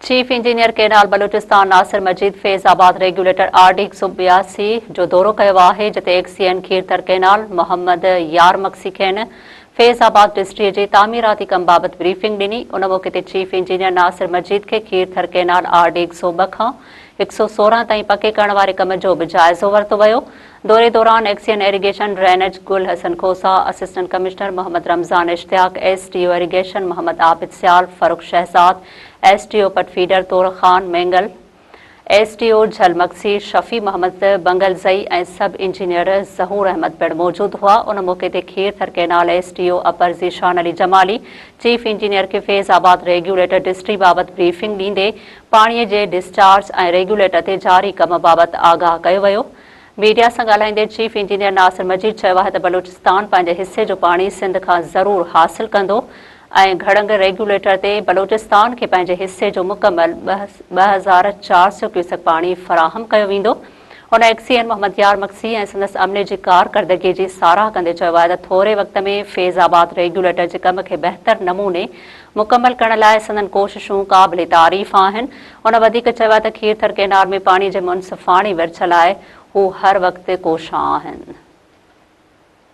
Chief engineer canal Balochistan Nasir Majeed Faizabad regulator RD 182 जो दौरो कयो आहे, जिते एक्सीएन खीरथर केनाल मोहम्मद यार मक्सी खेनि फैज़ाबाद डिस्ट्रिक्ट जी तामीराती कम बाबति ब्रीफिंग ॾिनी। उन मौके ते चीफ इंजीनियर नासिर मजीद खे खीरथर केनाल RD 102 खां 116 ताईं पके करण वारे कम जो बि जाइज़ो वरितो वियो। दौरे दौरान XEN irrigation drainage Gul Hassan Khosa, assistant commissioner Mohammad Ramzan Ishtiaq, SDO irrigation Mohammad Abid Sial, Farrukh Shahzad, SDO Pat feeder Tor Khan Mengal, SDO झलमक्सी Shafi Mohammad बंगलज़ई ऐं सब इंजीनियर ज़हूर अहमद पिणु मौजूद हुआ। उन मौके ते Kirthar canal SDO upper Zeeshan Ali Jamali chief engineer खे फैज़ाबाद रेगुलेटर डिस्ट्रिक्ट बाबति ब्रीफिंग ॾींदे पाणीअ जे डिस्चार्ज ऐं रेगुलेटर ते जारी कम बाबति आगाह कयो वियो। मीडिया सां ॻाल्हाईंदे चीफ इंजीनियर नासिर मजीद चयो आहे त बलूचिस्तान पंहिंजे हिसे जो पाणी सिंध खां ज़रूर हासिल कंदो ऐं घड़ंग रेगुलेटर ते बलूचिस्तान खे पंहिंजे हिसे जो मुकमल 2400 क्यूसेक पाणी फराहम कयो वेंदो। हुन एक्सीएन मोहम्मद यार मक्सी ऐं संदसि अमले जी कारकर्दगी जी साराह कंदे चयो आहे त थोरे वक़्त में फैज़ाबाद रेगुलेटर जे कम खे बहितर नमूने मुकमल करण लाइ संदनि कोशिशूं क़ाबिले तारीफ़ आहिनि। हुन वधीक चयो आहे त खीरथर केनाल में पाणी जे मुनसिफ़ाणी विरछल आहे, हू हर वक़्तु कोशां आहिनि।